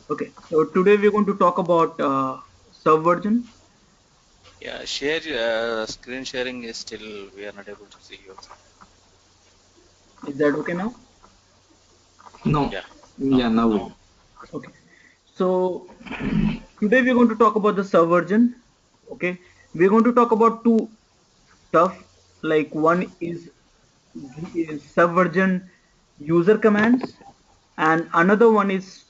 Okay, so today we're going to talk about Subversion. Yeah, share screen sharing is still we are not able to see you. Is that okay now? No. Yeah, no. Yeah, now. Okay, so today we're going to talk about the Subversion. Okay, we're going to talk about two stuff. Like one is Subversion user commands, and another one is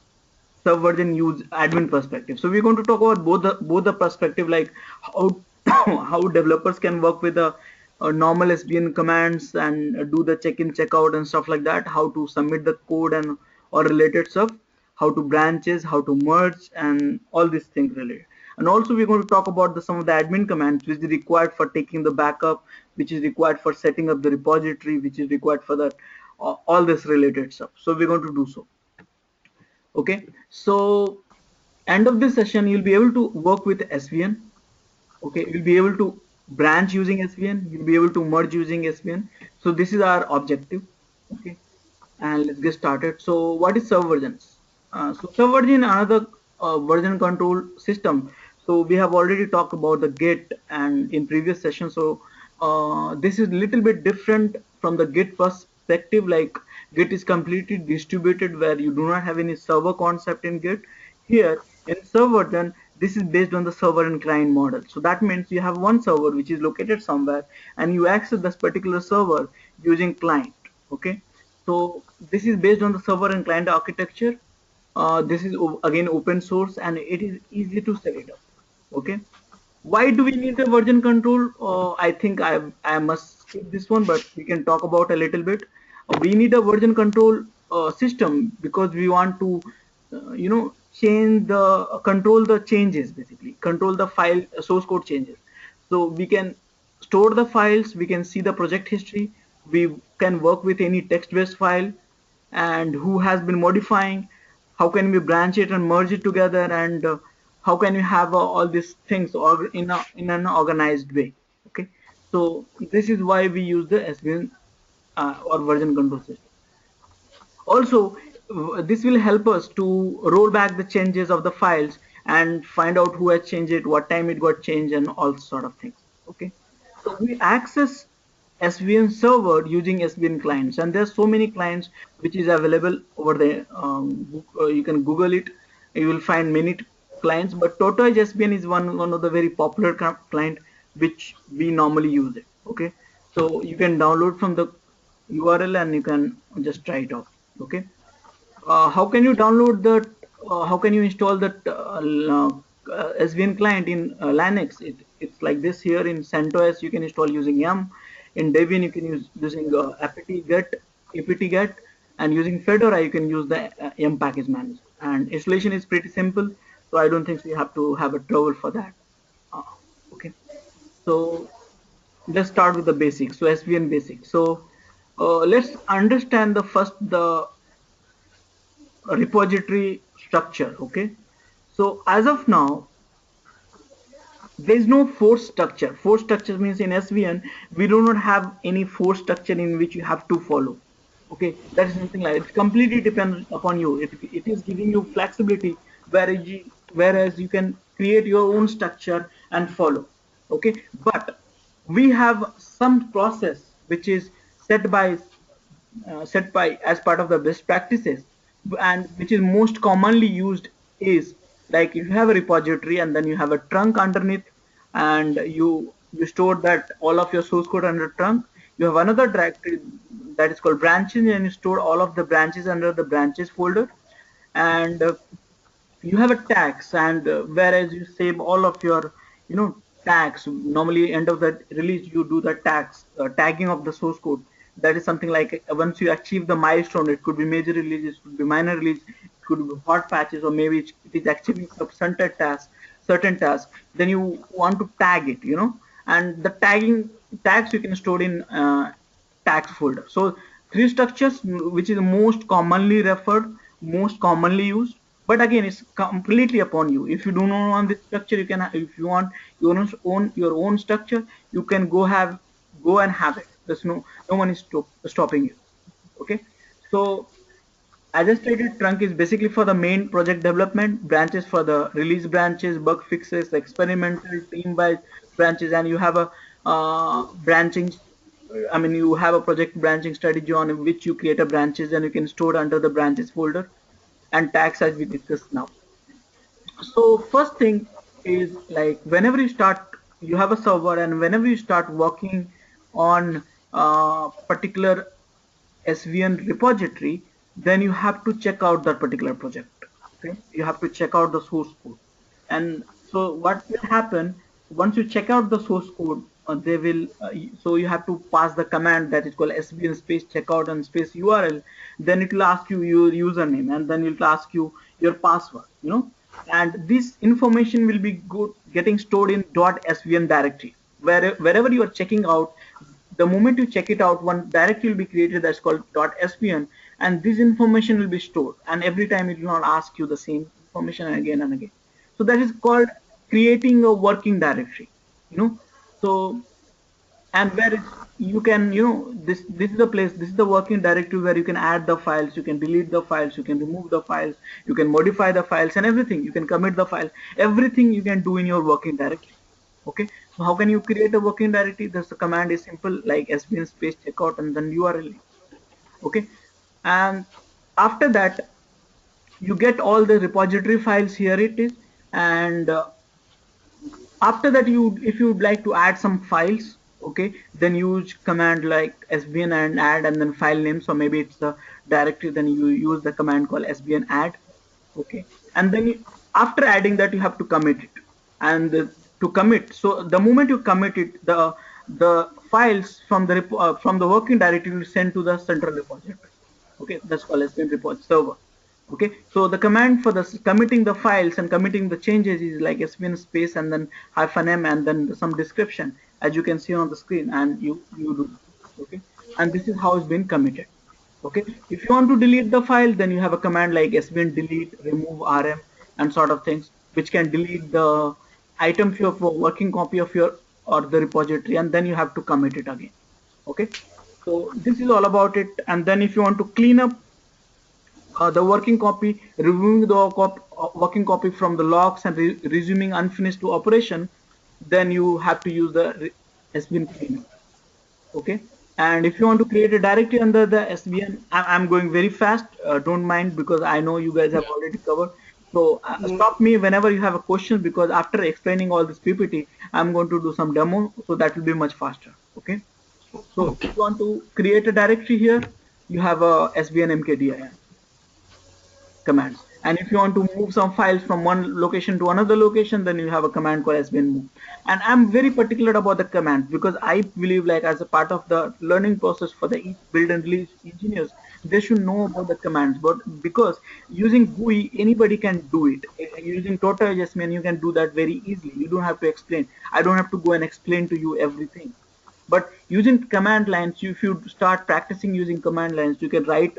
Subversion use admin perspective. So we're going to talk about both the perspective, like how how developers can work with a normal SVN commands and do the check-in, check-out and stuff like that. How to submit the code and or related stuff. How to branches, how to merge, and all these things related. And also we're going to talk about some of the admin commands which is required for taking the backup, which is required for setting up the repository, which is required for that all this related stuff. So we're going to do so. Okay, so end of this session you'll be able to work with SVN. Okay, you'll be able to branch using SVN, you'll be able to merge using SVN. So this is our objective. Okay, and let's get started. So what is subversions? So subversion, another version control system. So we have already talked about the Git and in previous session. So this is little bit different from the Git perspective. Like Git is completely distributed where you do not have any server concept in Git. Here in subversion, this is based on the server and client model. So that means you have one server which is located somewhere and you access this particular server using client. Okay, so this is based on the server and client architecture. This is again open source and it is easy to set it up. Okay, why do we need a version control? I think I must skip this one, but we can talk about a little bit. We need a version control system because we want to, change the control the changes, basically control the file source code changes. So we can store the files, we can see the project history, we can work with any text-based file, and who has been modifying, how can we branch it and merge it together, and how can you have all these things or in an organized way. Okay, so this is why we use the SVN or version control system. Also, this will help us to roll back the changes of the files and find out who has changed it, what time it got changed, and all sort of things. Okay, so we access SVN server using SVN clients, and there's so many clients which is available over there. You can Google it, you will find many clients, but Tortoise SVN is one of the very popular client which we normally use it. Okay, so you can download from the URL and you can just try it out. Okay, how can you download the how can you install that SVN client in Linux? It's like this. Here in CentOS you can install using yum. In Debian you can use using apt-get, and using Fedora you can use the yum package manager. And installation is pretty simple, so I don't think you have to have a trouble for that. uh, okay, so let's start with the basics. So SVN basics. So let's understand the first the repository structure. Okay, so as of now there is no force structure. Force structure means in SVN we do not have any force structure in which you have to follow. Okay, that is something like it completely depends upon you. It is giving you flexibility, whereas you can create your own structure and follow. Okay, but we have some process which is set by as part of the best practices, and which is most commonly used is like you have a repository and then you have a trunk underneath, and you store that all of your source code under trunk. You have another directory that is called branches, and you store all of the branches under the branches folder. And you have a tags, and whereas you save all of your tags, normally end of the release you do the tags tagging of the source code. That is something like once you achieve the milestone, it could be major release, it could be minor release, it could be hot patches, or maybe it is achieving some certain task, then you want to tag it, and the tags you can store in tags folder. So three structures which is most commonly referred, most commonly used, but again it's completely upon you. If you do not want this structure, you can if you want your own structure, you can go and have it. There's no one is stopping you. Okay, so as I stated, trunk is basically for the main project development, branches for the release branches, bug fixes, experimental, team-wise branches, and you have a branching. I mean, you have a project branching strategy on which you create a branches and you can store it under the branches folder and tags as we discussed now. So first thing is like whenever you start, you have a server, and whenever you start working on particular SVN repository, then you have to check out that particular project. Okay, you have to check out the source code. And so what will happen once you check out the source code, they will so you have to pass the command that is called SVN space checkout and space URL. Then it will ask you your username, and then it will ask you your password, and this information will be getting stored in .svn directory. Wherever you are checking out, the moment you check it out, one directory will be created that's called .svn, and this information will be stored, and every time it will not ask you the same information again and again. So that is called creating a working directory, so, and where you can, this is the place, this is the working directory where you can add the files, you can delete the files, you can remove the files, you can modify the files and everything, you can commit the file, everything you can do in your working directory. Okay, so how can you create a working directory? The command is simple, like svn space checkout and then URL. Okay, and after that you get all the repository files, here it is, and after that, if you would like to add some files, okay, then use command like svn and add and then file name. So maybe it's the directory, then you use the command called svn add. Okay, and then after adding that, you have to commit it, and to commit, so the moment you commit it, the files from the working directory will send to the central repository. Okay, that's called svn repository server. Okay, so the command for the committing the files and committing the changes is like svn space and then -m and then some description, as you can see on the screen, and you do. Okay, and this is how it's been committed. Okay, if you want to delete the file, then you have a command like svn delete, remove rm, and sort of things, which can delete the item of your working copy of your or the repository, and then you have to commit it again. Okay, so this is all about it. And then if you want to clean up the working copy, removing the working copy from the logs and resuming unfinished operation, then you have to use the svn cleanup. Okay, and if you want to create a directory under the svn, I'm going very fast, don't mind, because I know you guys have already covered. So stop me whenever you have a question, because after explaining all this ppt, I'm going to do some demo, so that will be much faster. Okay, so if Okay. you want to create a directory here, you have a svn mkdir commands. And if you want to move some files from one location to another location, then you have a command called svn move. And I'm very particular about the commands, because I believe, like, as a part of the learning process for the build and release engineers, they should know about the commands. But because using GUI, anybody can do it. Using total adjustment, you can do that very easily. You don't have to explain. I don't have to go and explain to you everything. But using command lines, if you start practicing using command lines, you can write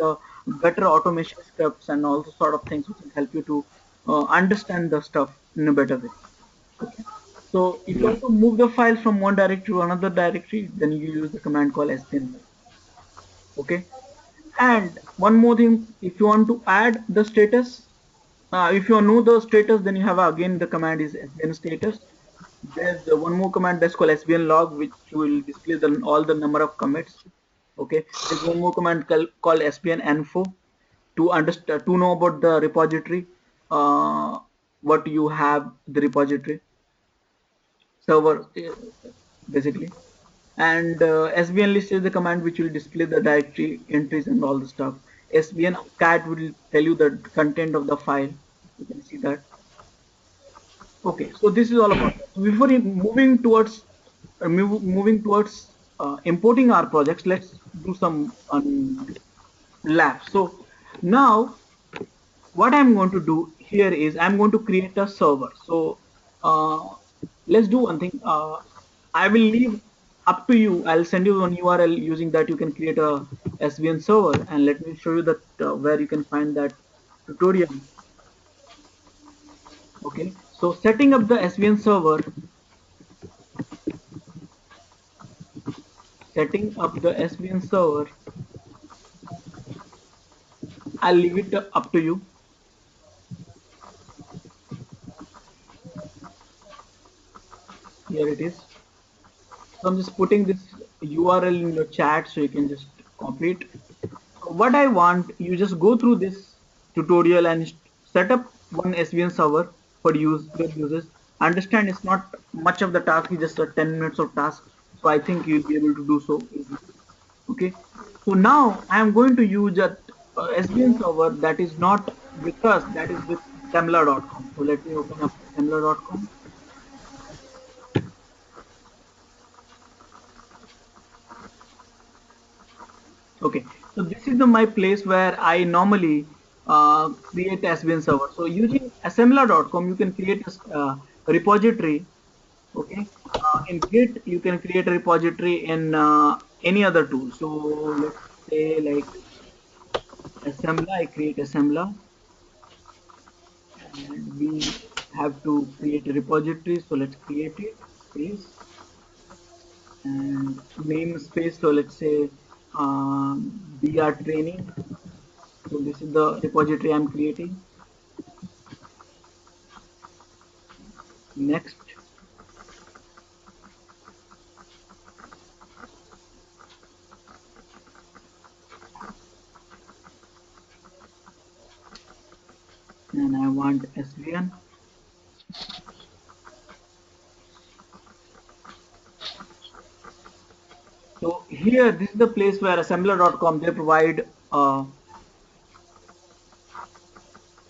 better automation scripts and all the sort of things which will help you to understand the stuff in a better way. Okay. So if you Yeah. want to move the file from one directory to another directory, then you use the command called svn move. Okay. And one more thing, if you want to add the status, if you know the status, then you have again the command is svn status. There's one more command that's called svn log, which will display all the number of commits. Okay, there's one more command called svn info to understand, to know about the repository, what you have the repository server, basically. And svn list is the command which will display the directory entries and all the stuff. Svn cat will tell you the content of the file. You can see that. Okay, so this is all about that. So before moving towards moving towards importing our projects, let's do some lab. So now what I'm going to do here is I'm going to create a server. So uh, let's do one thing. I will leave up to you. I'll send you an URL, using that you can create a SVN server, and let me show you that where you can find that tutorial. Okay, so setting up the SVN server, setting up the SVN server. I'll leave it up to you. Here it is. So I'm just putting this URL in your chat so you can just copy it. So what I want, you just go through this tutorial and set up one SVN server for web users. Understand it's not much of the task, it's just a 10 minutes of task. So I think you'll be able to do so easily. Okay. So now I am going to use a SVN server that is not with us, that is with Semla.com. So let me open up Semla.com. Okay, so this is my place where I normally create SVN server. So using assembler.com, you can create a repository. Okay, in Git you can create a repository in any other tool. So let's say like assembler, I create assembler, and we have to create a repository. So let's create it. Space and namespace. So let's say BR training. So this is the repository I'm creating. Next, and I want SVN. So here, this is the place where assembler.com, they provide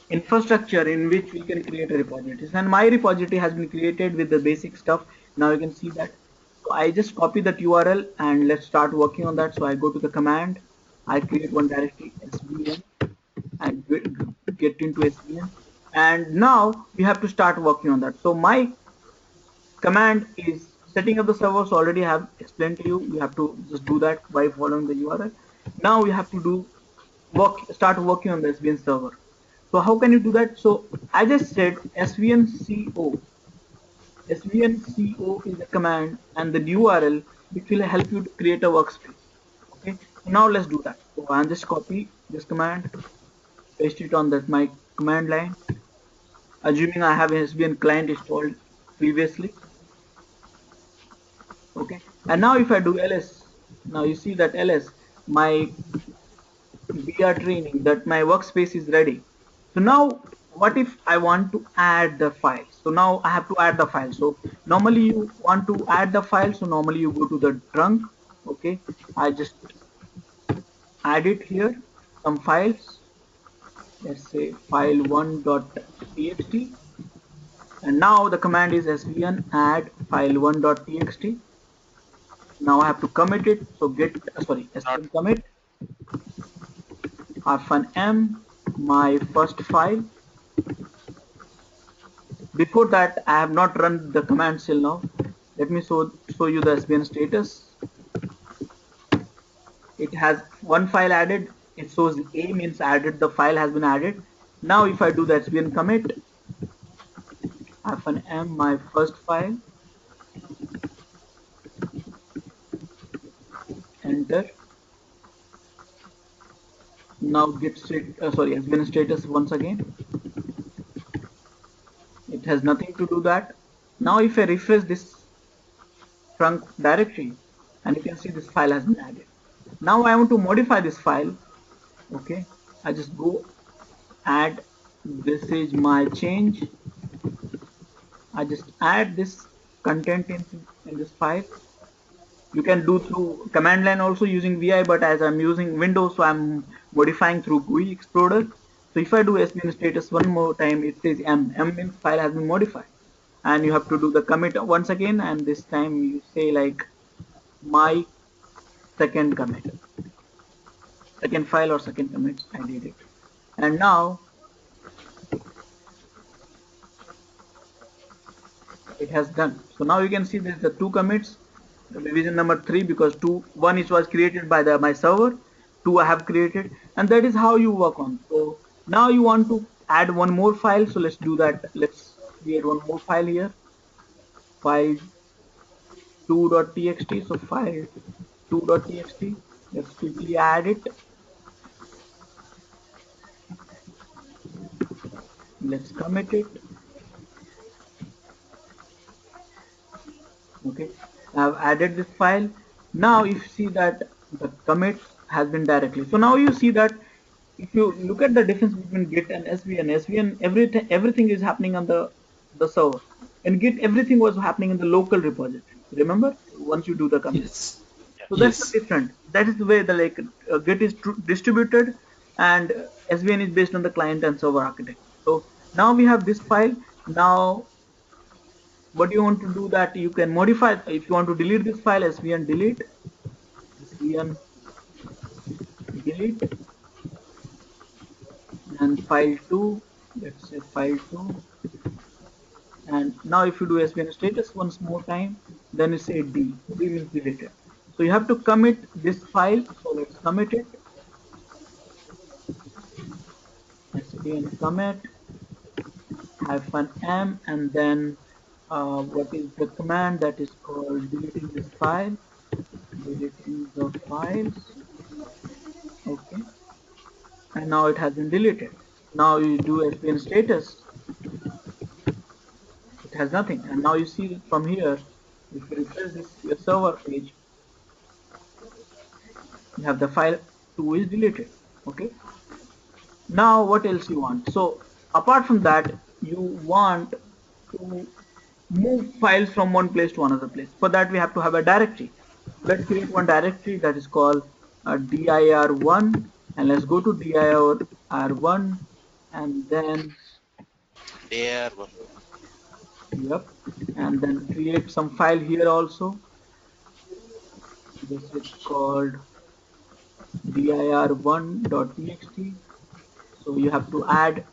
infrastructure in which we can create a repository. And my repository has been created with the basic stuff. Now you can see that. So I just copy that URL and let's start working on that. So I go to the command, I create one directory SVN and get into SVN. And now we have to start working on that. So my command is setting up the server. So already I have explained to you, you have to just do that by following the URL. Now you have to start working on the SVN server. So how can you do that? So I just said svnco. svnco is the command and the URL which will help you to create a workspace. Okay, so now let's do that. So I'll just copy this command, paste it on that my command line, assuming I have an SVN client installed previously. Okay, and now if I do ls, now you see that ls, my br training, that my workspace is ready. So now what if I want to add the file? So now I have to add the file. So normally you want to add the file, so normally you go to the trunk. Okay, I just add it here, some files, let's say file1.txt, and now the command is svn add file1.txt. Now I have to commit it. So git Not svn commit -m my first file. Before that, I have not run the command till now. Let me show you the SVN status. It has one file added. It shows A means added. The file has been added. Now if I do the SVN commit -m my first file, enter. Now SVN status once again. It has nothing to do that. Now if I refresh this trunk directory, and you can see this file has been added. Now I want to modify this file. Okay, I just go add, this is my change. I just add this content in this file. You can do through command line also using vi, but as I'm using Windows, so I'm modifying through GUI Explorer. So if I do svn status one more time, it says m means file has been modified, and you have to do the commit once again, and this time you say like my second commit, second file or second commit, I did it. And now it has done. So now you can see there's the two commits, the revision number 3, because one is was created by my server, 2 I have created, and that is how you work on. So now you want to add one more file, so let's do that. Let's create one more file here, file 2.txt. So file 2.txt, let's quickly add it. Let's commit it. Okay, I've added this file. Now if you see that the commit has been directly, so now you see that if you look at the difference between Git and SVN, everything is happening on the server, and Git everything was happening in the local repository. Remember, once you do the commit. Yes. Yeah. So that's the Yes. different. That is the way the Git is distributed, and SVN is based on the client and server architecture. So now we have this file. Now what you want to do, that you can modify. If you want to delete this file, SVN delete, SVN delete, and file2, let's say file2. And now if you do SVN status once more time, then it's a D means deleted. So you have to commit this file. So let's commit it, SVN commit -m, and then what is the command that is called deleting this file, deleting the files. Okay, and now it has been deleted. Now you do SVN status, it has nothing. And now you see from here, if you refresh this your server page, you have the file 2 is deleted. Okay, now what else you want? So apart from that, you want to move files from one place to another place. For that we have to have a directory. Let's create one directory that is called dir1, and let's go to dir1, and then There one. yep, and then create some file here also. This is called dir1.txt. So you have to add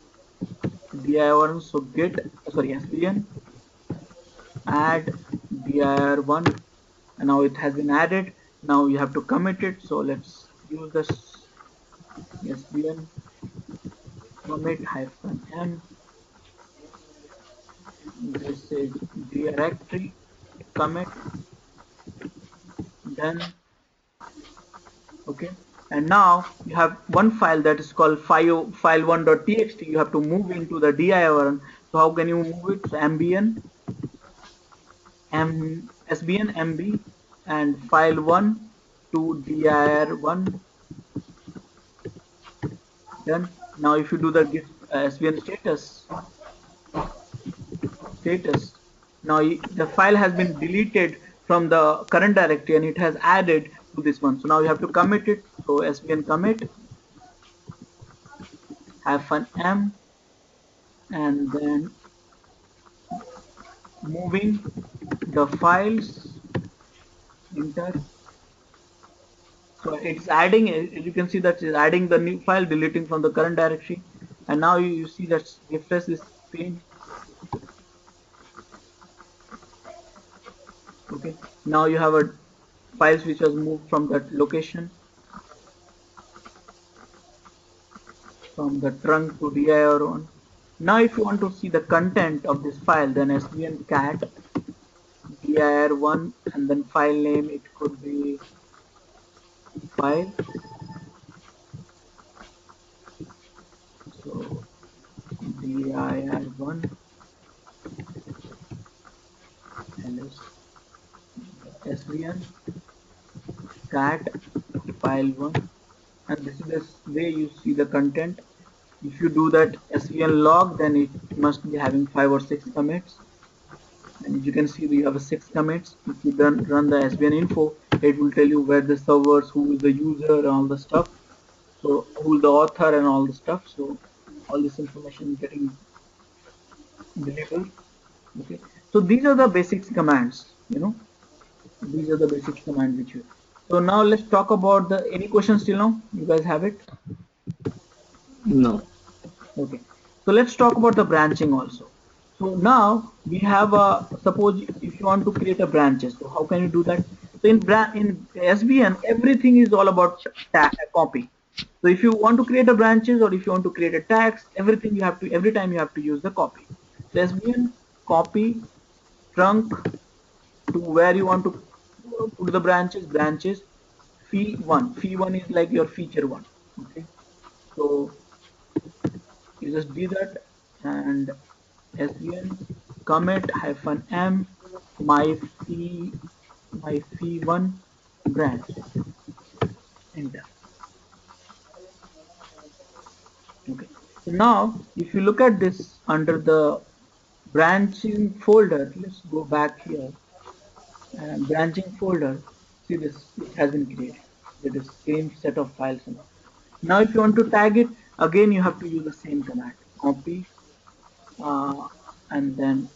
dir1, so git, sorry, svn add dir1, and now it has been added. Now you have to commit it. So let's use this svn commit -m. This is directory commit, done. Okay, and now you have one file that is called file1.txt. You have to move into the dir1. So how can you move it? So mbn svn mb and file1 to dir1, done. Now if you do the git svn status, now the file has been deleted from the current directory and it has added to this one. So now you have to commit it. So svn commit -m, and then moving the files, enter. So it's adding, you can see that it's adding the new file, deleting from the current directory. And now you see that refresh this page. Okay, now you have a files which was moved from that location, from the trunk to dir1. Now if you want to see the content of this file, then svn cat dir1, and then file name, it could be file. So dir1 ls svn cat file1, and this is the way you see the content. If you do that svn log, then it must be having 5 or 6 commits, and you can see we have 6 commits. If you run the svn info, it will tell you where the servers, who is the user, and all the stuff. So who is the author and all the stuff. So all this information is getting delivered. Okay, so these are the basic commands, these are the basic commands which you. So now let's talk about the any questions till now, you guys have it? No. Okay, so let's talk about the branching also. So now we have a, suppose if you want to create a branches, so how can you do that? So in SVN, everything is all about copy. So if you want to create a branches, or if you want to create a tags, everything you have to, every time you have to use the copy. So SVN copy trunk to where you want to put the branches fee1 is like your feature one. Okay, so you just do that, and SVN commit -m my fee1 branch, enter. Okay, so now if you look at this under the branching folder, let's go back here and branching folder, see this, it has been created with the same set of files and all. Now if you want to tag it, again you have to use the same command, copy and then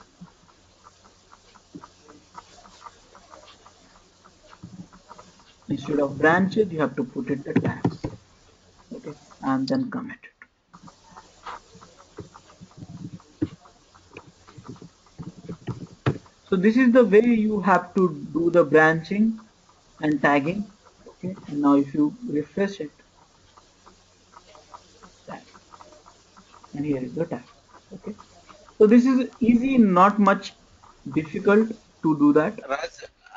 instead of branches you have to put it the tags. Okay, and then commit it. So this is the way you have to do the branching and tagging. Okay, and now if you refresh it, tag, and here is the tag. Okay, so this is easy, not much difficult to do that. Raj,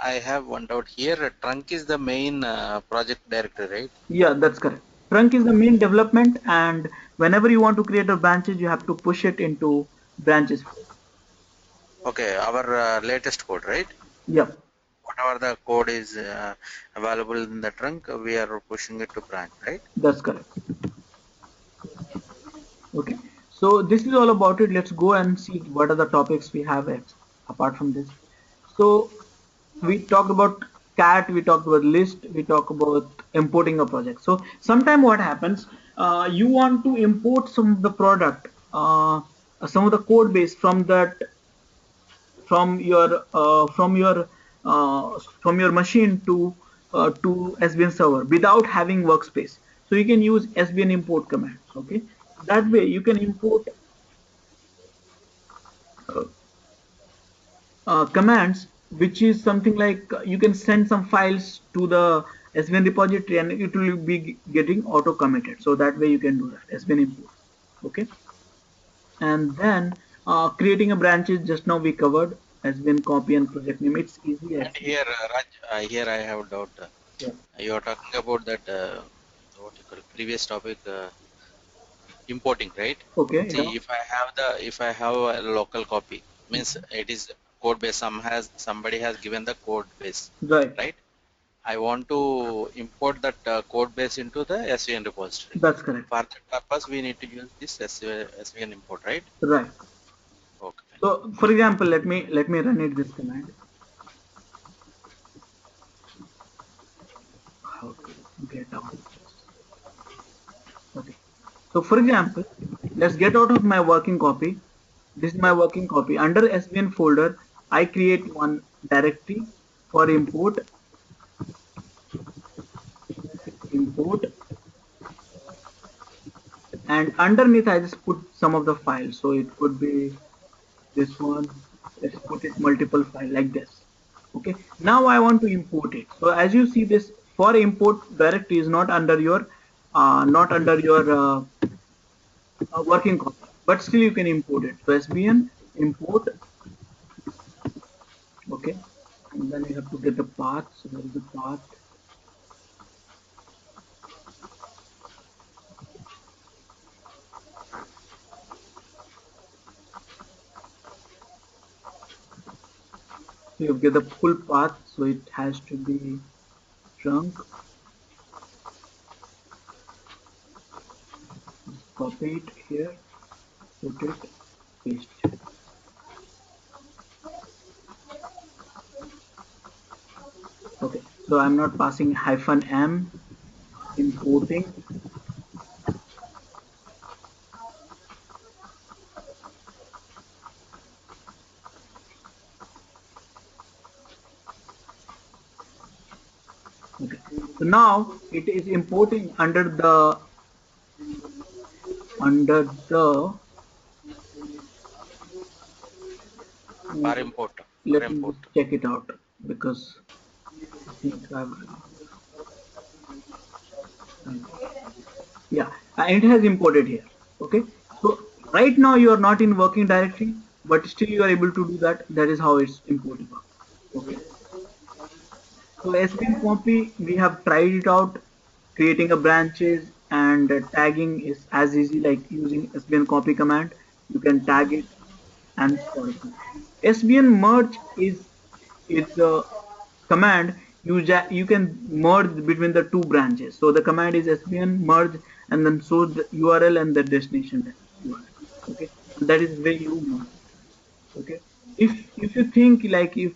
I have one doubt here. Trunk is the main project directory, right? Yeah, that's correct. Trunk is the main development, and whenever you want to create a branches, you have to push it into branches. Okay, our latest code, right? Yeah, Whatever the code is available in the trunk, we are pushing it to branch, right? that's correct. Okay, so this is all about it. Let's go and see what are the topics we have apart from this. So we talked about cat, we talked about list, we talked about importing a project. So sometime what happens, you want to import some of the product, some of the code base from that, from your from your machine to SVN server without having workspace. So you can use SVN import command. Okay, that way you can import uh, commands, which is something like you can send some files to the SVN repository and it will be getting auto committed. So that way you can do that SVN import. Okay, and then creating a branches, just now we covered SVN copy and project name. It's easy And actually. here, Raj, here I have a doubt. Yeah. You are talking about that what you call previous topic, importing, right? Okay. See, Yeah. if I have a local copy, means it is code base. Somebody has given the code base, Right. right? I want to import that code base into the SVN repository. That's correct. For that purpose, we need to use this SVN import, right? Right. Okay, fine. So for example, let me run it this command. How to get out of this? Okay. So for example, let's get out of my working copy. This is my working copy. Under SVN folder, I create one directory for import, and underneath I just put some of the files. So it could be this one. Let's put it multiple file like this. Okay. Now I want to import it. So as you see, this for import directory is not under your working copy, but still you can import it. So SVN import. Okay, and then you have to get the path. So there is a path. So you get the full path. So it has to be trunk. Just copy it here, put it, paste it. Okay, so I'm not passing -m, importing. Okay, so now it is importing under the For mm, import, for let me import. just check it out because I think yeah, and it has imported here. Okay, so right now you are not in working directory, but still you are able to do that. That is how it's imported. Okay, so SVN copy, we have tried it out. Creating a branches and tagging is as easy like using SVN copy command. You can tag it and sort of thing. SVN merge is a command you can merge between the two branches. So the command is SVN merge and then source the URL and the destination URL. Okay, that is where you merge. Okay, if you think like if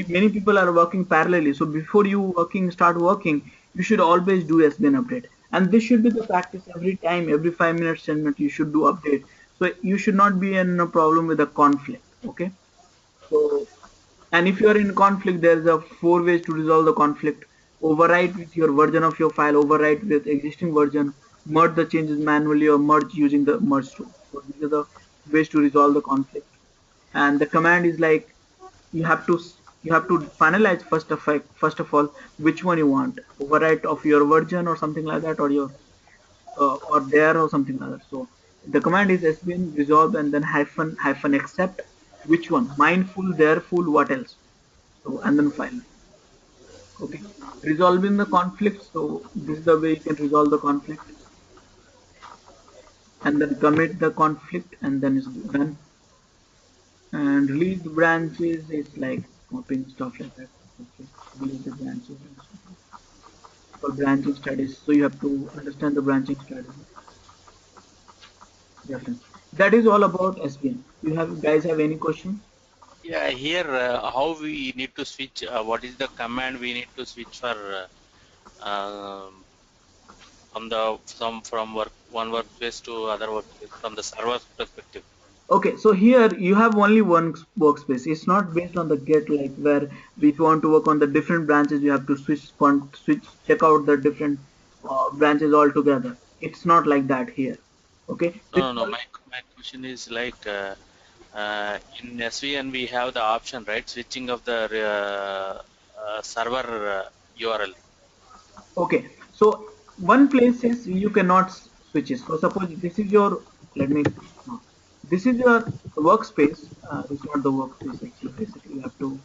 many people are working parallelly, so before you start working, you should always do SVN update, and this should be the practice every time, every 5 minutes, 10 minutes you should do update. So you should not be in a problem with a conflict. Okay, so and if you are in conflict, there's a 4 ways to resolve the conflict. Overwrite with your version of your file, overwrite with existing version, merge the changes manually, or merge using the merge tool. So these are the ways to resolve the conflict. And the command is like you have to you have to finalize first of all which one you want, overwrite of your version or something like that, or your or there or something like that. So the command is sbn resolve and then hyphen except which one, mindful, thereful, what else. So and then file. Okay, resolving the conflict. So this is the way you can resolve the conflict, and then commit the conflict, and then it's done. And release the branches is like copying stuff like that. Okay, release the branches and stuff like that. For branching studies, so you have to understand the branching strategy reference. That is all about SVN. You have guys have any questions? Yeah, here how we need to switch, what is the command we need to switch for from the from one workspace to other workspace from the server perspective. Okay, so here you have only one workspace. It's not based on the get, like where if you want to work on the different branches, you have to check out the different branches altogether. It's not like that here. Okay, No, no, no. My question is like in SVN we have the option, right? Switching of the server URL. okay. So one place is you cannot switch it. So suppose this is your, let me, no. This is your workspace. This is not the workspace actually. Basically, you have to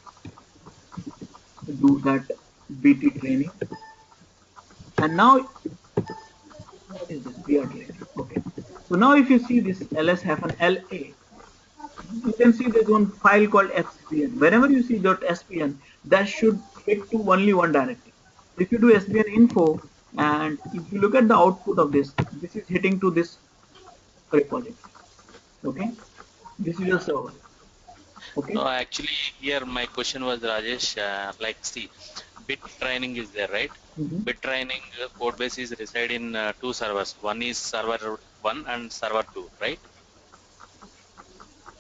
do that BT training. And now, what is this BR training? Okay. So now if you see this ls-la, you can see there's one file called SVN. Whenever you see .spn, that should hit to only one directory. If you do SVN info, and if you look at the output of this, this is hitting to this repository. Okay, this is your server. Okay. No, actually here my question was, Rajesh, like see, bit training is there, right? Mm-hmm. Bit training code base is reside in two servers. One is server 1 and server 2, right?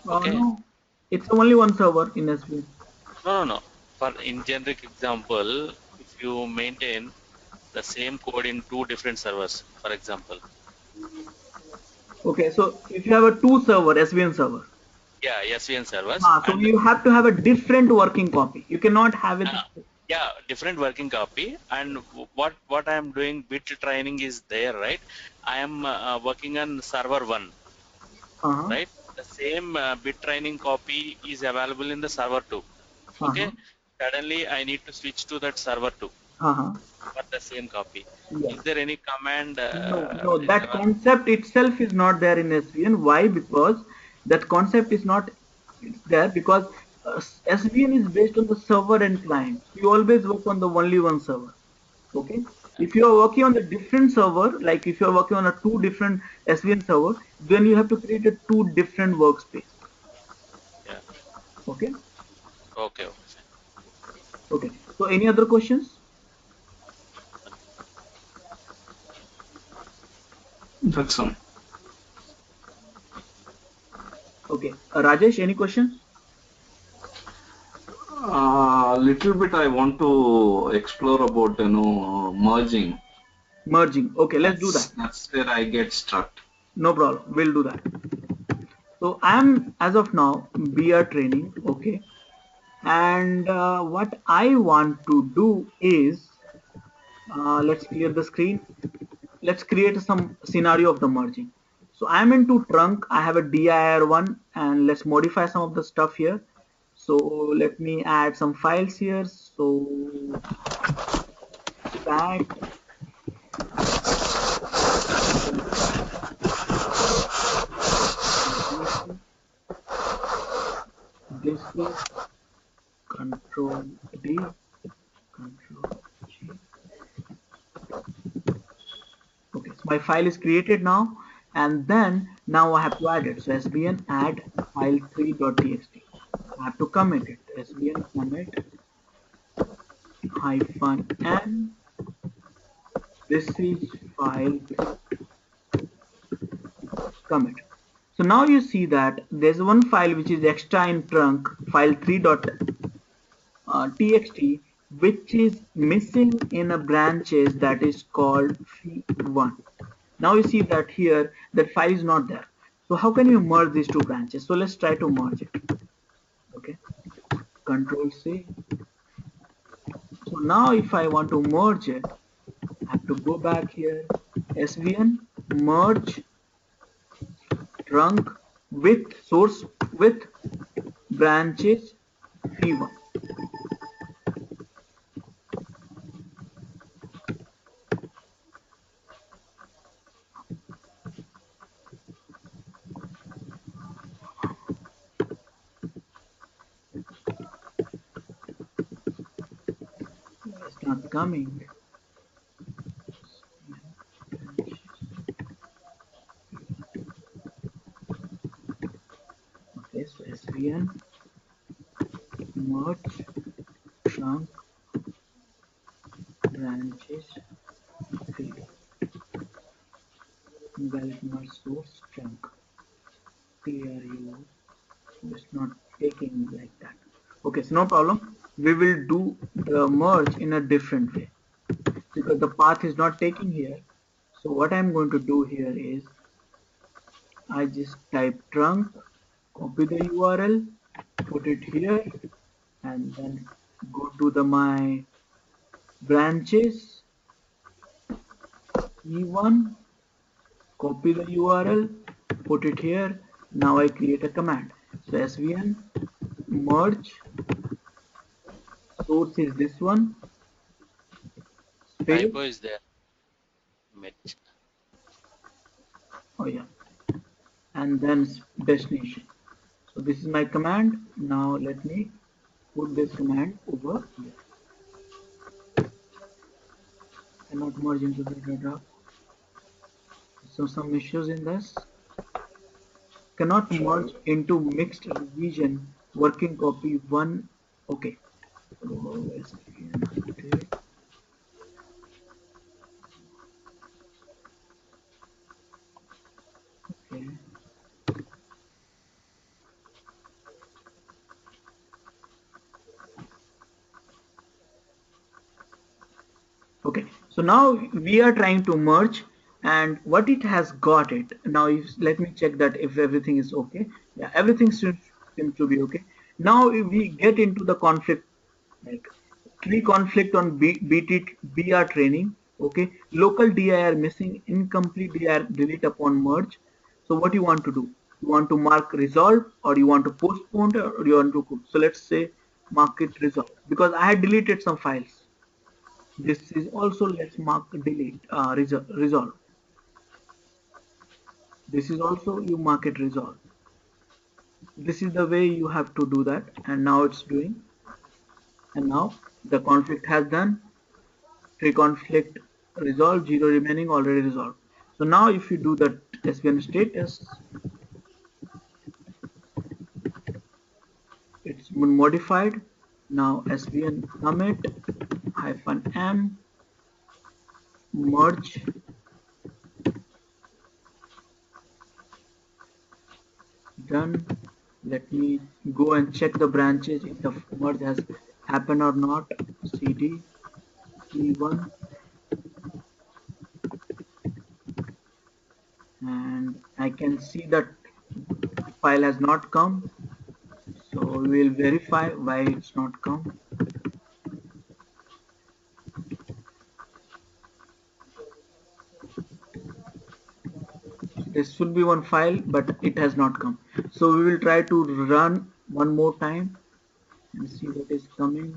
Okay. No, it's only one server in SVN. No, no, no. For in generic example, if you maintain the same code in two different servers, for example. Okay, so if you have a two server SVN server, Yeah, SVN servers so and you have to have a different working copy. You cannot have it. yeah, different working copy. And what I am doing bit training is there, right? I am working on server 1, Uh-huh. right? The same bit training copy is available in the server 2. Uh-huh. Okay. Suddenly I need to switch to that server 2 Uh-huh. for the same copy. Yeah. Is there any command No, is that available? concept itself is not there in SVN. Why? Because that concept is not it's there because SVN is based on the server and client. You always work on the only one server. Okay. If you are working on the different server, like if you are working on a two different SVN server, then you have to create a two different workspace. Yeah. Okay. Okay. Okay. Okay. So any other questions? That's all. Okay. Rajesh, any questions? Little bit I want to explore about merging. Merging. Okay, let's do that. That's where I get stuck. No problem. We'll do that. So I'm as of now BR training. Okay. And what I want to do is let's clear the screen. Let's create some scenario of the merging. So I'm into trunk. I have a dir one, and let's modify some of the stuff here. So let me add some files here. So stack this is Control D, Control G. Okay, so my file is created now, and then now I have to add it. So SVN add file3.txt. I have to commit it. SVN commit -n. This is file3 commit. So now you see that there's one file which is extra in trunk file3.txt, which is missing in a branches that is called fee1. Now you see that here that file is not there. So how can you merge these two branches? So let's try to merge it. Okay, Control C. So now if I want to merge it, I have to go back here, SVN merge trunk with source with branches fee1. It's not coming. Okay, so SVN merge trunk branches fee1. Invalid merge source trunk. CRU. It's not taking like that. Okay, so no problem. We will do the merge in a different way because the path is not taking here. So what I'm going to do here is I just type trunk, copy the URL, put it here, and then go to the my branches E1, copy the URL, put it here. Now I create a command. So SVN merge source is this one, space. Typo is there. Mitch. Oh yeah, and then destination. So this is my command. Now let me put this command over here. Cannot merge into the data. So some issues in this. Cannot merge into mixed revision working copy one. Okay. So okay. Okay, so now we are trying to merge, and what it has got it. Now let me check that if everything is okay. Yeah, everything seems to be okay. Now if we get into the conflict, like tree conflict on BR training. Okay, local dir missing, incomplete dir delete upon merge. So what you want to do? You want to mark resolve, or you want to postpone, or you want to. So let's say mark it resolve because I had deleted some files. This is also, let's mark delete resolve. This is also you mark it resolve. This is the way you have to do that, and now it's doing. And now the conflict has done. Three conflict resolved, zero remaining already resolved. So now if you do the SVN status, it's modified. Now SVN commit -m merge done. Let me go and check the branches if the merge has happened or not. CD E1, and I can see that file has not come. So we will verify why it's not come. This should be one file, but it has not come. So we will try to run one more time and see what is coming.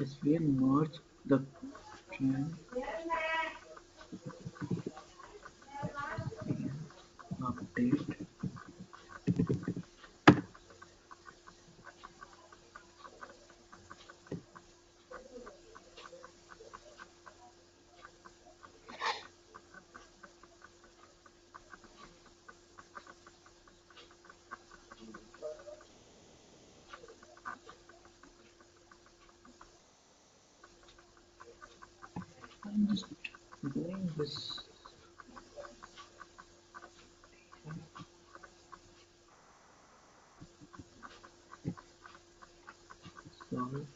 SVN merge the Update. I'm just doing this. Sorry.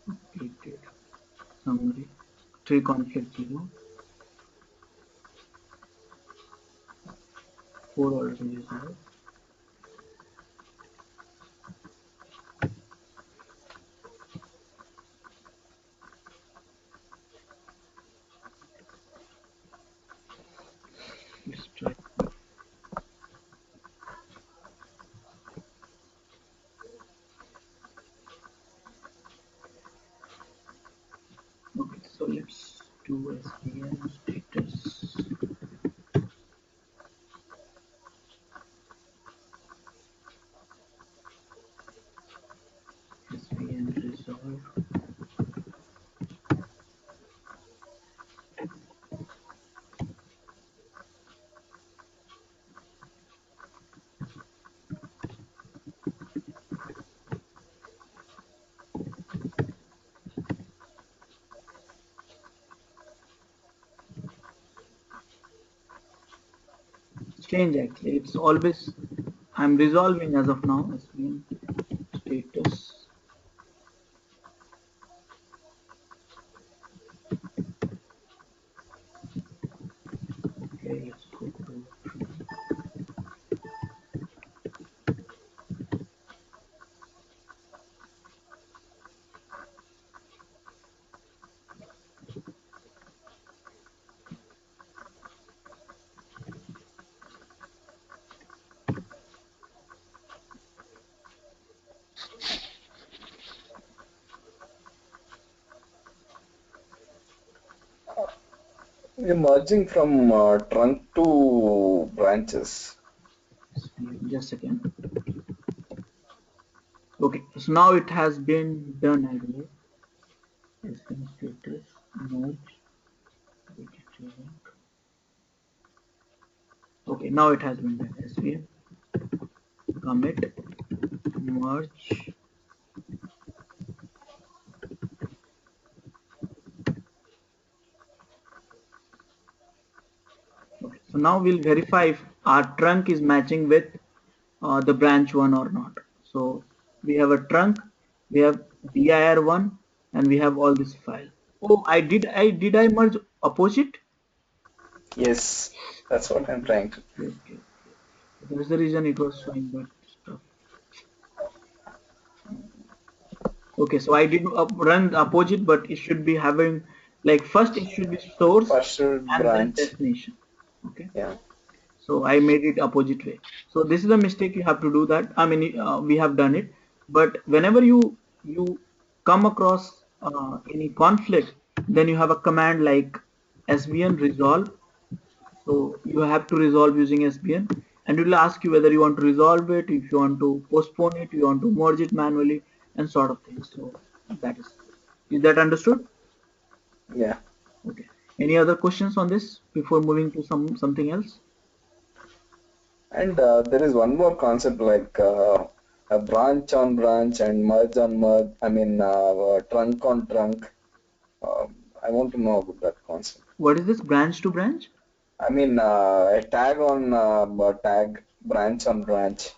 Updated. Summary. Tree conflict 0. 4 already resolved. Let's try. Okay, so let's do SVN status. SVN resolve. Change actually. It's always I'm resolving as of now. SVN status. Okay, let's go to We're merging from trunk to branches. SVN. Just a second. Okay, so now it has been done, I believe. SVN status merge. Okay, now it has been done. SVN commit merge. Okay, so now we'll verify if our trunk is matching with the branch one or not. So we have a trunk, we have dir1, and we have all this file. Oh, did I merge opposite? Yes, that's what I'm trying to. Okay. That's the reason it was showing that stuff. Okay, so I did run opposite, but it should be having like first it should be source First and then branch. destination. Okay. Yeah. So I made it opposite way. So this is a mistake you have to do that. I mean, we have done it, but whenever you come across any conflict, then you have a command like SVN resolve. So you have to resolve using SVN, and it will ask you whether you want to resolve it, if you want to postpone it, you want to merge it manually, and sort of things. So that is that understood? Yeah. Okay. Any other questions on this before moving to something else? And there is one more concept like a branch on branch and merge on merge. I mean, trunk on trunk. I want to know about that concept. What is this branch to branch? I mean, a tag on tag, branch on branch.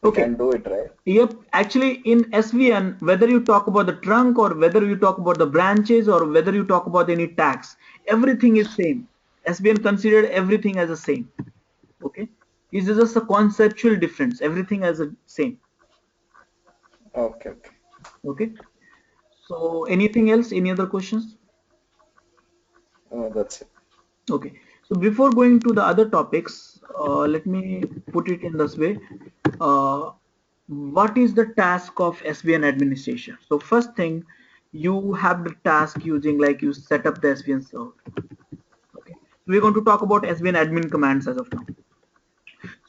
We Okay. can do it, right? Yep. Actually, in SVN, whether you talk about the trunk or whether you talk about the branches or whether you talk about any tags, everything is same. SVN considered everything as the same. Okay. It's just a conceptual difference. Everything as the same. Okay, okay. Okay. So anything else? Any other questions? That's it. Okay. So before going to the other topics, let me put it in this way. Uh, what is the task of SVN administration? So first thing, you have the task using like you set up the SVN server. Okay. We're going to talk about SVN admin commands as of now.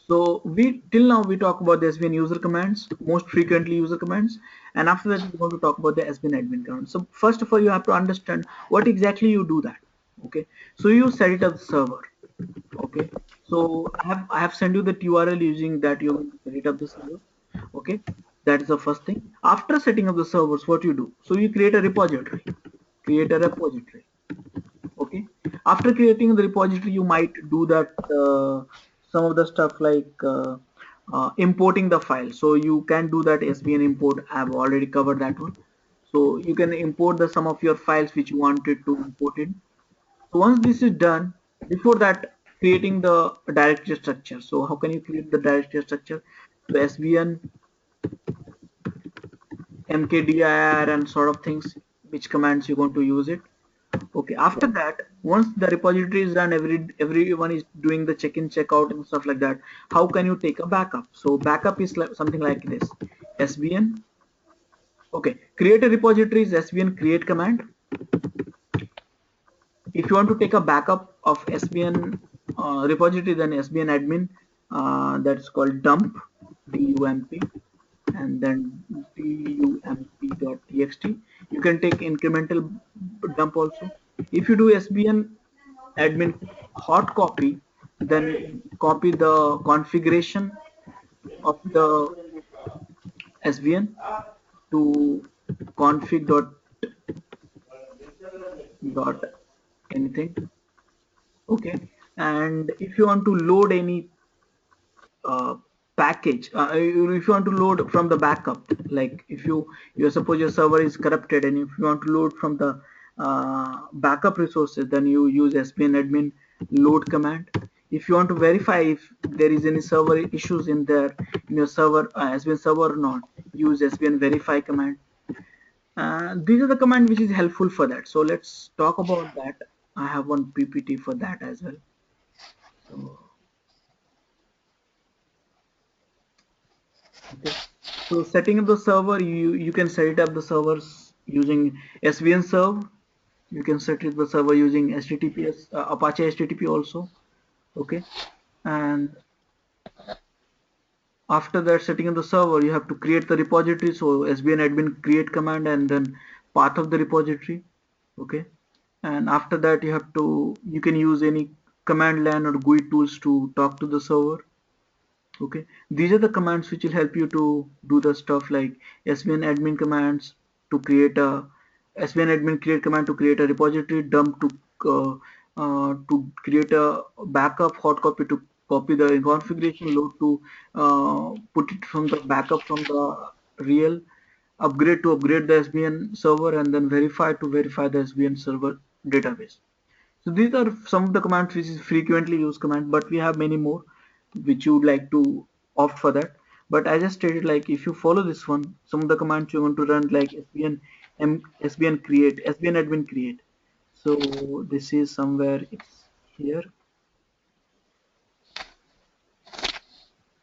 So we till now we talk about the SVN user commands, most frequently user commands, and after that we're going to talk about the SVN admin commands. So first of all, you have to understand what exactly you do that. Okay, so you set it up the server. Okay, so I have sent you the URL using that you set it up the server. Okay, that is the first thing. After setting up the servers, what you do? So you create a repository. Create a repository. Okay, after creating the repository you might do that some of the stuff like importing the file, so you can do that SVN import. I've already covered that one. So you can import the some of your files which you wanted to import in. So once this is done, before that, creating the directory structure. So how can you create the directory structure? So SVN, mkdir and sort of things, which commands you're going to use it. Okay, after that, once the repository is done, everyone is doing the check-in, check-out and stuff like that. How can you take a backup? So backup is like something like this. SVN. Okay, create a repository is SVN create command. If you want to take a backup of SVN repository, then SVN admin, that's called dump, dump, and then dump.txt. You can take incremental dump also. If you do SVN admin hot copy, then you can copy the configuration of the SVN to config dot anything. Okay, and if you want to load any uh, package, if you want to load from the backup, like if you suppose your server is corrupted and if you want to load from the backup resources, then you use SVN admin load command. If you want to verify if there is any server issues in there in your server, SVN server or not, use SVN verify command. These are the command which is helpful for that. So let's talk about that. I have one PPT for that as well. So okay. So setting up the server, you can set it up the servers using SVN serve. You can set it the server using HTTPS, Apache HTTP also. Okay, and after that setting up the server, you have to create the repository. So SVN admin create command and then path of the repository. Okay, and after that you can use any command line or GUI tools to talk to the server. Okay, these are the commands which will help you to do the stuff like SVN admin commands to create a SVN admin create command to create a repository, dump to create a backup, hot copy to copy the configuration, load to put it from the backup from the real, upgrade to upgrade the SVN server, and then verify to verify the SVN server database. So these are some of the commands which is frequently used command, but we have many more which you would like to opt for that. But I just stated like if you follow this one, some of the commands you want to run like SVN create, SVN admin create. So this is somewhere it's here,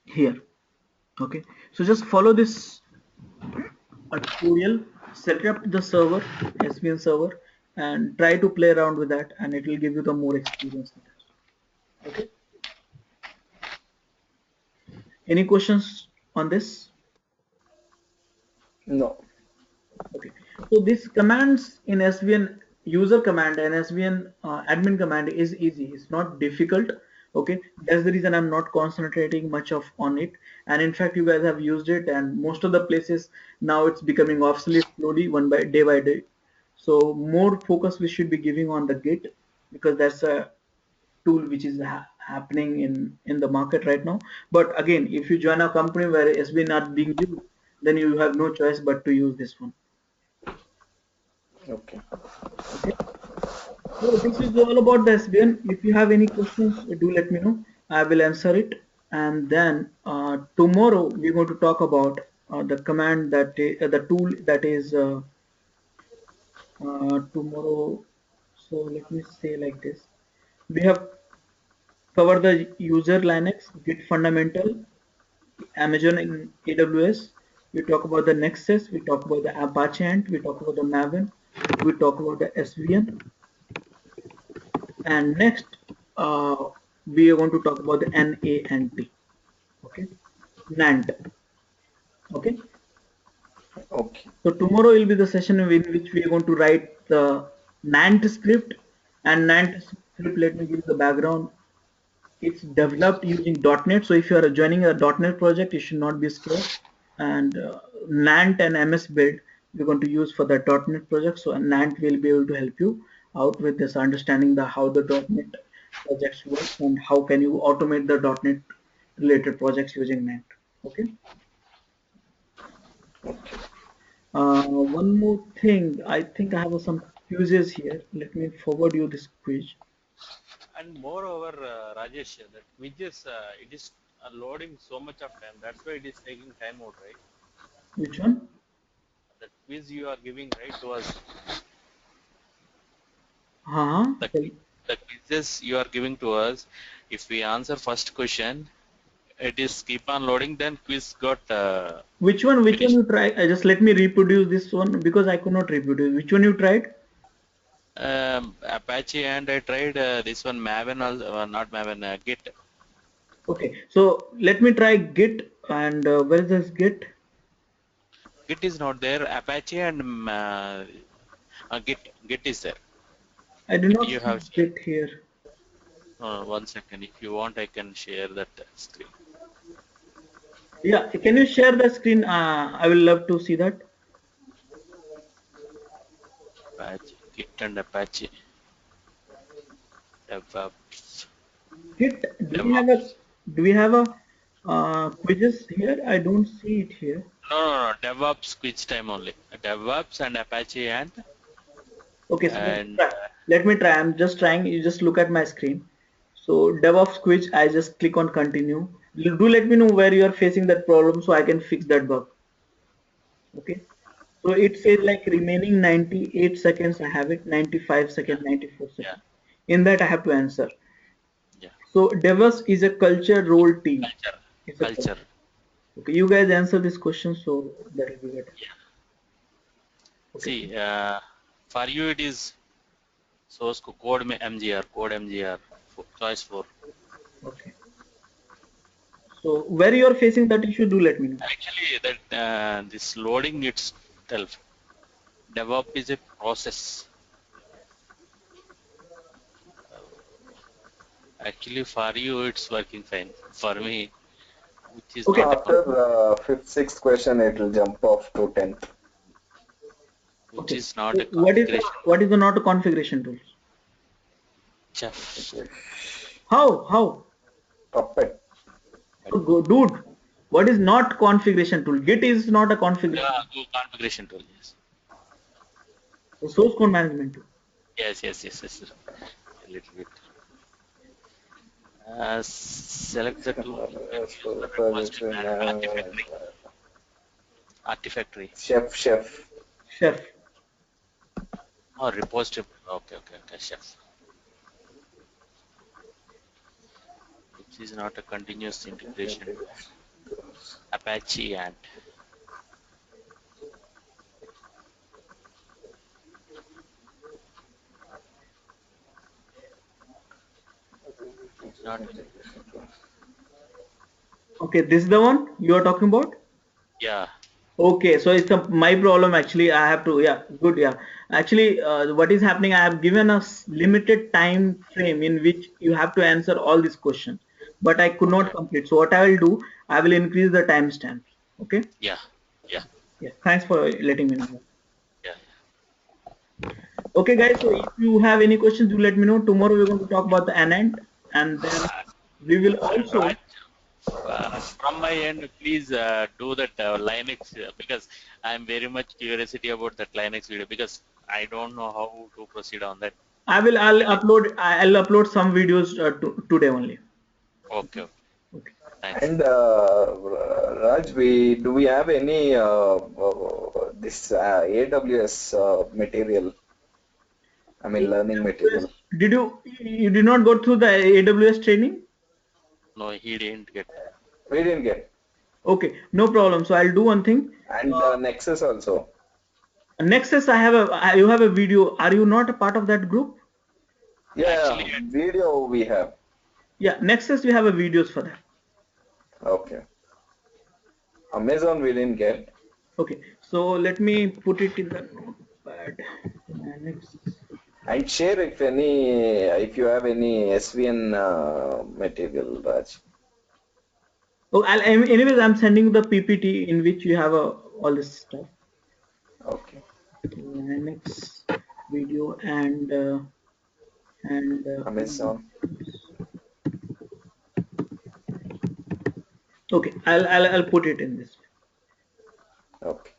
here. Okay. So just follow this tutorial, set up the server, SVN server, and try to play around with that, and it will give you the more experience. Okay. Any questions on this? No. Okay. So this commands in SVN user command and SVN admin command is easy. It's not difficult. Okay. That's the reason I'm not concentrating much of on it. And in fact, you guys have used it, and most of the places now it's becoming obsolete slowly, one by day by day. So more focus we should be giving on the Git, because that's a tool which is happening in the market right now. But again, if you join a company where SVN not being used, then you have no choice but to use this one. Okay. Okay, so this is all about the SVN. If you have any questions, do let me know. I will answer it. And then tomorrow we're going to talk about the command that the tool that is tomorrow. So let me say like this: we have cover the user Linux, Git fundamental, Amazon in AWS. We talk about the Nexus. We talk about the Apache Ant. We talk about the Maven. We talk about the SVN. And next, we are going to talk about the NANT. Okay, NANT. Okay. Okay. So tomorrow will be the session in which we are going to write the NANT script. And NANT script, let me give you the background. It's developed using .NET. So if you are joining a .NET project, you should not be scared. And NANT and MS build we're going to use for the .NET project. So NANT will be able to help you out with this understanding the how the .NET projects works and how can you automate the .NET related projects using NANT. Okay. One more thing, I think I have some quizzes here. Let me forward you this quiz. And moreover, Rajesh, that quiz is it is loading so much of time. That's why it is taking time out, right? Which one? The quiz you are giving right to us, Uh-huh. the quizzes you are giving to us. If we answer first question, it is keep on loading. Then quiz got Which one? Which one finished. you try? Just let me reproduce this one because I could not reproduce. Which one you tried? Apache, and I tried this one Maven, also, not Maven, Git. Okay, so let me try Git and where is this Git? Git is not there. Apache and Git is there. I do Git not you see have shared. Git here. One second. If you want, I can share that screen. Yeah, can you share the screen? I will love to see that. Apache, Git and Apache. DevOps. Git, DevOps. do we have a quizzes here? I don't see it here. No. DevOps quiz time only. DevOps and Apache Okay, so and let me try. I'm just trying. You just look at my screen. So DevOps quiz, I just click on continue. Do let me know where you are facing that problem so I can fix that bug. Okay. So it says like remaining 98 seconds. I have it 95 yeah, seconds, 94 yeah, seconds. In that I have to answer. yeah. So DevOps is a culture role team. Culture, It's a culture. culture. Okay, you guys answer this question, so that will be better. Yeah. Okay. See, for you it is source code MGR, choice 4. Okay. So where you are facing that issue, do let me know. Actually, that this loading itself, DevOps is a process. Actually, for you it's working fine. For me, which is Okay. not a After fifth, sixth question, it will jump off to 10th. which Okay. is not So a configuration. what is the not configuration tools? Chef. How? How? Puppet. So go, dude. What is not configuration tool? Git is not a configuration. Configuration tool. Yes. So source code management tool. Yes. A little bit. Select the tool. You can use the repository artifactory Chef. Chef. or repository. Okay. Chef, which is not a continuous integration tool. Apache and it's not. Okay, this is the one you are talking about? Yeah. Okay, so it's my problem actually. I have to, yeah, good, yeah. Actually, what is happening? I have given a limited time frame in which you have to answer all these questions, but I could not Okay. complete. So what I will do, I will increase the timestamps. Okay. Yeah. Yeah. Thanks for letting me know. Yeah. Okay, guys. So if you have any questions, do let me know. Tomorrow we're going to talk about the anand, and then we will also. Raj, from my end, please do that Linux because I'm very much curiosity about that Linux video because I don't know how to proceed on that. I'll Please. upload. I'll upload some videos today only. Okay. Okay. Thanks. And Raj, do we have any this AWS material? I mean, learning material. Did you did not go through the AWS training? No, he didn't get. We didn't get. Okay, no problem. So I'll do one thing. And Nexus also. Nexus, you have a video. Are you not a part of that group? Yeah, Actually, video we have. Yeah, Nexus, we have a videos for that. Okay. Amazon we didn't get. Okay, so let me put it in the notepad. Next. And share if you have any SVN material, Raj. Oh, anyways, I'm sending the PPT in which you have all this stuff. Okay. Next video and Amazon. okay, I'll put it in this. Okay.